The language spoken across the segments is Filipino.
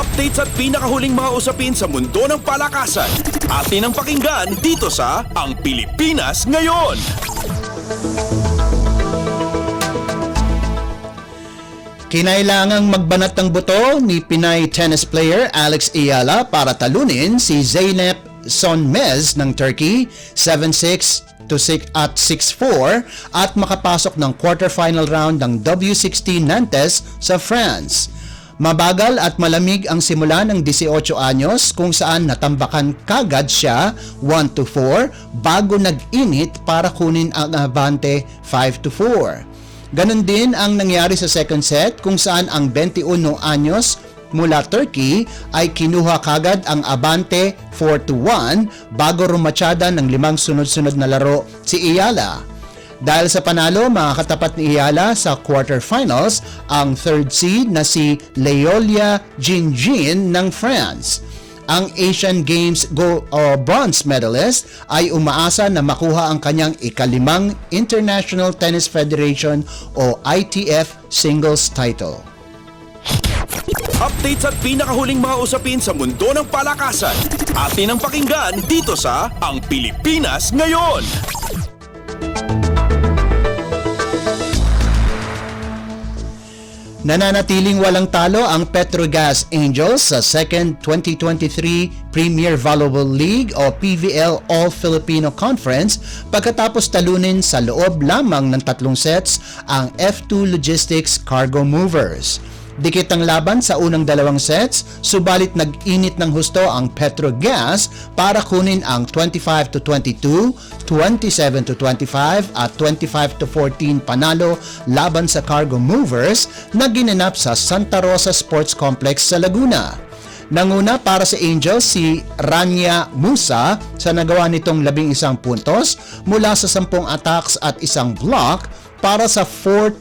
Updates at pinakahuling mga usapin sa mundo ng palakasan. Atin ang pakinggan dito sa Ang Pilipinas Ngayon. Kinailangang magbanat ng buto ni Pinay tennis player Alex Ayala para talunin si Zeynep Sonmez ng Turkey 7-6 at 6-4 at makapasok ng quarterfinal round ng W16 Nantes sa France. Mabagal at malamig ang simula ng 18 anyos kung saan natambakan kagad siya 1-4 bago nag-init para kunin ang abante 5-4. Ganon din ang nangyari sa second set kung saan ang 21 anyos mula Turkey ay kinuha kagad ang abante 4-1 bago rumatsyada ng 5 sunod-sunod na laro si Ayala. Dahil sa panalo, makakatapat ni Ayala sa quarterfinals ang third seed na si Leolia Jinjin ng France. Ang Asian Games bronze medalist ay umaasa na makuha ang kanyang ikalimang International Tennis Federation o ITF singles title. Updates at pinakahuling mga usapin sa mundo ng palakasan. Atin ang pakinggan dito sa Ang Pilipinas Ngayon. Nananatiling walang talo ang Petrogas Angels sa second 2023 Premier Volleyball League o PVL All-Filipino Conference pagkatapos talunin sa loob lamang ng 3 sets ang F2 Logistics Cargo Movers. Dikit ang laban sa unang 2 sets, subalit nag-init ng husto ang Petrogas para kunin ang 25-22, 27-25 at 25-14 panalo laban sa Cargo Movers na ginanap sa Santa Rosa Sports Complex sa Laguna. Nanguna para sa Angels si Rania Musa sa nagawa nitong 11 puntos mula sa 10 attacks at 1 block para sa 4-0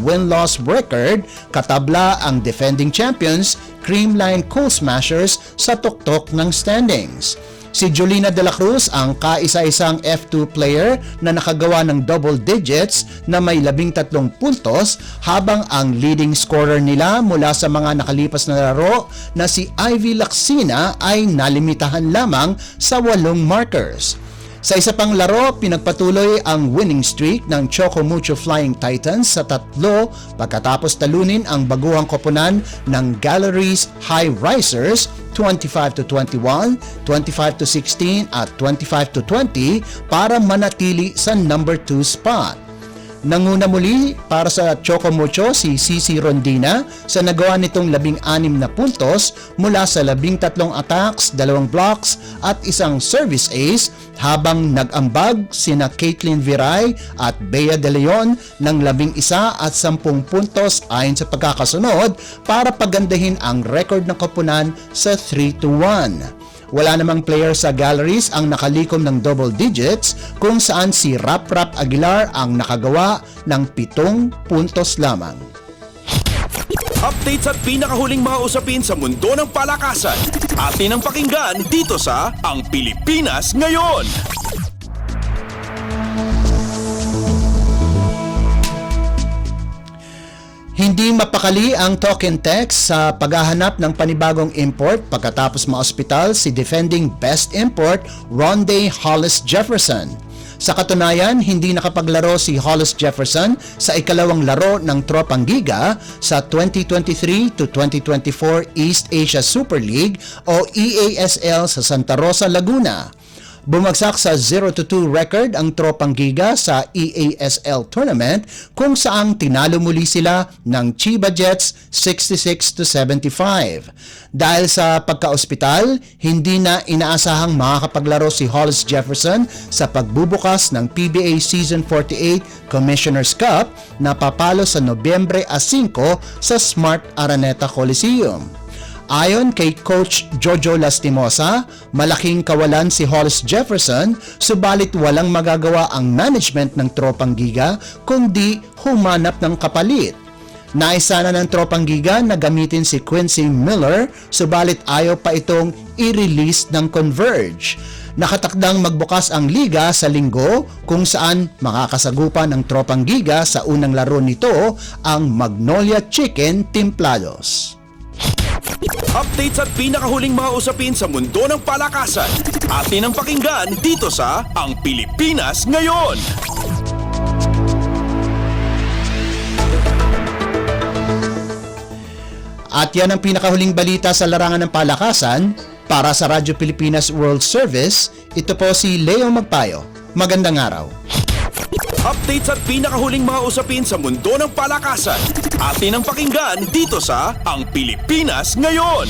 win-loss record, katabla ang defending champions Creamline Coal Smashers sa tuktok ng standings. Si Julina De La Cruz ang kaisa-isang F2 player na nakagawa ng double digits na may 13 puntos habang ang leading scorer nila mula sa mga nakalipas na laro na si Ivy Lacsina ay nalimitahan lamang sa 8 markers. Sa isa pang laro, pinagpatuloy ang winning streak ng Choco Mucho Flying Titans sa 3 pagkatapos talunin ang baguhang koponan ng Galleries High Risers 25-21, 25-16 at 25-20 para manatili sa number 2 spot. Nanguna muli para sa Choco Mucho si Cici Rondina sa nagawa nitong 16 na puntos mula sa 13 attacks, 2 blocks at 1 service ace habang nag-ambag sina Caitlin Viray at Bea De Leon ng 11 at 10 puntos ayon sa pagkakasunod para pagandahin ang record ng koponan sa 3-1. Wala namang player sa Galleries ang nakalikom ng double digits kung saan si Rap Aguilar ang nakagawa ng 7 puntos lamang. Updates at pinakahuling mga usapin sa mundo ng palakasan. Atin ang pakinggan dito sa Ang Pilipinas Ngayon. Hindi mapakali ang talk and text sa paghahanap ng panibagong import pagkatapos maospital si defending best import Rondae Hollis Jefferson. Sa katunayan, hindi nakapaglaro si Hollis Jefferson sa ikalawang laro ng Tropang Giga sa 2023-2024 East Asia Super League o EASL sa Santa Rosa, Laguna. Bumagsak sa 0-2 record ang Tropang Giga sa EASL tournament kung saang tinalo muli sila ng Chiba Jets 66-75. Dahil sa pagka-ospital, hindi na inaasahang makakapaglaro si Hollis Jefferson sa pagbubukas ng PBA Season 48 Commissioner's Cup na papalo sa Nobyembre 5 sa Smart Araneta Coliseum. Ayon kay Coach Jojo Lastimosa, malaking kawalan si Hollis Jefferson, subalit walang magagawa ang management ng Tropang Giga kundi humanap ng kapalit. Naisana ng Tropang Giga na gamitin si Quincy Miller, subalit ayaw pa itong i-release ng Converge. Nakatakdang magbukas ang liga sa Linggo kung saan makakasagupan ng Tropang Giga sa unang laro nito ang Magnolia Chicken Timplados. Updates at pinakahuling mga usapin sa mundo ng palakasan. Atin ang pakinggan dito sa Ang Pilipinas Ngayon. At yan ang pinakahuling balita sa larangan ng palakasan. Para sa Radyo Pilipinas World Service, ito po si Leo Magpayo. Magandang araw. Updates at pinakahuling mga usapin sa mundo ng palakasan. Atin ang pakinggan dito sa Ang Pilipinas Ngayon.